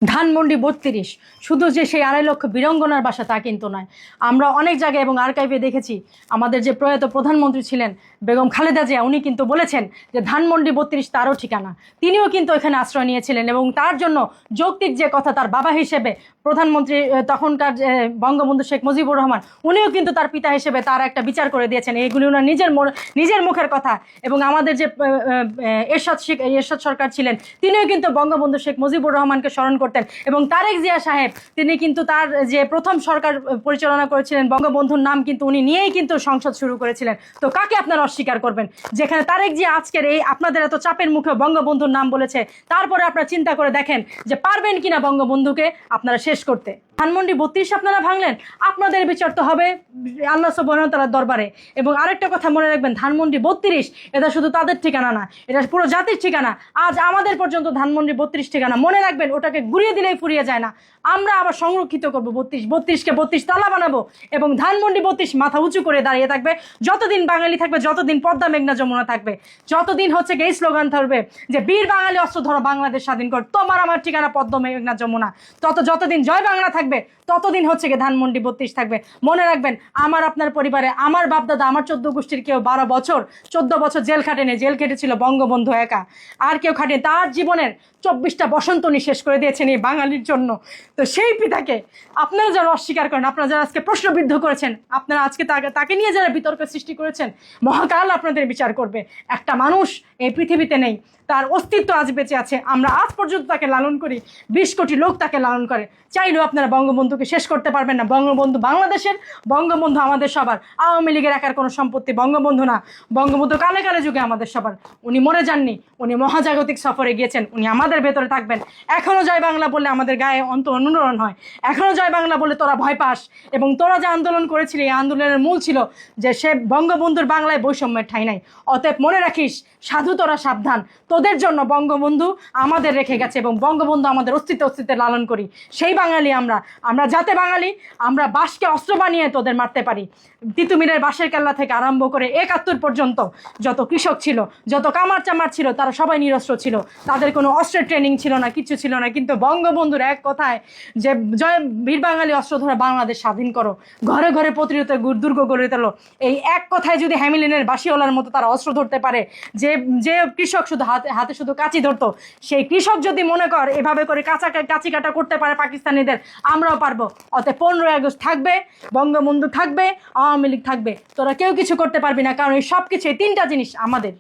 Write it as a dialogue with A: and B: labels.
A: ধানমন্ডি ৩২ শুধু যে সেই ২.৫ লক্ষ বীরাঙ্গনার বাসা তা কিন্তু নয়। আমরা অনেক জায়গায় এবং আর্কাইভে দেখেছি আমাদের যে প্রয়াত প্রধানমন্ত্রী ছিলেন বেগম খালেদা জিয়া, উনি কিন্তু বলেছেন যে ধানমন্ডি ৩২ তারও ঠিকানা। তিনিও কিন্তু এখানে আশ্রয় নিয়েছিলেন এবং তার জন্য যৌক্তিক যে কথা, তার বাবা হিসেবে প্রধানমন্ত্রী তখনকার বঙ্গবন্ধু শেখ মুজিবুর রহমান, উনিও কিন্তু তার পিতা হিসেবে তার একটা বিচার করে দিয়েছেন। এইগুলি ওনার নিজের মুখের কথা। এবং আমাদের যে এরশাদ সরকার ছিলেন, তিনিও কিন্তু বঙ্গবন্ধু শেখ মুজিবুর রহমানকে স্মরণ করতেন। এবং তারেক জিয়া সাহেব, তিনি কিন্তু তার যে প্রথম সরকার পরিচালনা করেছিলেন, বঙ্গবন্ধুর নাম কিন্তু উনি নিয়েই কিন্তু সংসদ শুরু করেছিলেন। তো কাকে আপনারা অস্বীকার করবেন? যেখানে তারেক জিয়া আজকের এই আপনাদের এত চাপের মুখে বঙ্গবন্ধুর নাম বলেছে, তারপরে আপনারা চিন্তা করে দেখেন যে পারবেন কিনা বঙ্গবন্ধুকে আপনারা শেষ করতে। ধানমন্ডি ৩২ আপনারা ভাঙলেন, আপনাদের বিচার তো হবে আল্লাহ সুবহানাহু ওয়া তাআলার দরবারে। এবং আরেকটা কথা মনে রাখবেন, ধানমন্ডি ৩২ এটা শুধু তাদের ঠিকানা না, এটা পুরো জাতির ঠিকানা। আজ আমাদের পর্যন্ত ধানমন্ডি ৩২ ঠিকানা। মনে রাখবেন, ওটাকে ঘুরিয়ে দিলেই ফুরিয়ে যায় না। আমরা আবার সংরক্ষিত করবো ৩২কে ৩২ তালা বানাবো এবং ধানমন্ডি ৩২ মাথা উঁচু করে দাঁড়িয়ে থাকবে যতদিন বাঙালি থাকবে, যতদিন পদ্মা মেঘনা যমুনা থাকবে, যতদিন হচ্ছে এই স্লোগান থাকবে যে বীর বাঙালি অস্ত্র ধরো বাংলাদেশ স্বাধীন কর, তোমার আমার ঠিকানা পদ্মা মেঘনা যমুনা। যতদিন জয় বাংলা থাকবে ততদিন হচ্ছে ধানমন্ডি ৩২ থাকবে। মনে রাখবেন, আমার আপনার পরিবারে আমার বাপদাদা, আমার 14 গোষ্ঠীর কেউ 12 বছর 14 বছর জেল খাটেনি। জেল খেটেছিল বঙ্গবন্ধু একা, আর কেউ খাটেনি। তার জীবনের 24টা বসন্ত উনি শেষ করে দিয়েছেন এই বাঙালির জন্য। তো সেই পিতাকে আপনারা যারা অস্বীকার করেন, আপনারা যারা আজকে প্রশ্নবিদ্ধ করেছেন, আপনারা আজকে তাকে নিয়ে যারা বিতর্ক সৃষ্টি করেছেন, মহাকাল আপনাদের বিচার করবে। একটা মানুষ এই পৃথিবীতে নেই, তার অস্তিত্ব আজ বেঁচে আছে। আমরা আজ পর্যন্ত তাকে লালন করি, 20 কোটি লোক তাকে লালন করে। চাইলেও আপনারা বঙ্গবন্ধুকে শেষ করতে পারবেন না। বঙ্গবন্ধু বাংলাদেশের, বঙ্গবন্ধু আমাদের সবার। আওয়ামী লীগের একার কোনো সম্পত্তি বঙ্গবন্ধু না। বঙ্গবন্ধু কালে কালে যুগে আমাদের সবার। উনি মরে যাননি, উনি মহাজাগতিক সফরে গিয়েছেন, উনি আমাদের ভেতরে থাকবেন। এখনও জয় বাংলা বললে আমাদের গায়ে অনুরণ হয়, এখনও জয় বাংলা বলে তোরা ভয় পাস। এবং তোরা যে আন্দোলন করেছিলি, এই আন্দোলনের মূল ছিল যে সে বঙ্গবন্ধুর বাংলায় বৈষম্যের ঠাঁই নাই। অতএব মনে রাখিস, সাধু তোরা সাবধান, তোদের জন্য বঙ্গবন্ধু আমাদের রেখে গেছে এবং বঙ্গবন্ধু আমাদের অস্তিত্বে লালন করি। সেই বাঙালি আমরা যাতে বাঙালি, আমরা বাঁশকে অস্ত্র বানিয়ে তোদের মারতে পারি। তিতুমিরের বাঁশের কেল্লা থেকে আরম্ভ করে ৭১ পর্যন্ত যত কৃষক ছিল, যত কামার চামার ছিল, তারা সবাই নিরস্ত্র ছিল। তাদের কোনো অস্ত্রের ট্রেনিং ছিল না, কিছু ছিল না। কিন্তু বঙ্গবন্ধুর এক কথায় যে জয় বীর বাঙালি অস্ত্র ধরে বাংলাদেশ স্বাধীন করো, ঘরে ঘরে প্রতিরোধ দুর্গ গড়ে তোলো, এই এক কথায় যদি হ্যামিলিনের বাঁশিওয়ালার মতো তারা অস্ত্র ধরতে পারে, যে কৃষক শুধু হাতে শুধু কাঁচি ধরতো, সেই কৃষক যদি মনে কর এভাবে করে কাঁচি কাটা করতে পারে পাকিস্তানিদের, আমরাও পারবো। অতএব 15ই আগস্ট থাকবে, বঙ্গবন্ধু থাকবে, আওয়ামী লীগ থাকবে, তোরা কেউ কিছু করতে পারবি না। কারণ এই সব কিছু, এই 3টা জিনিস আমাদের।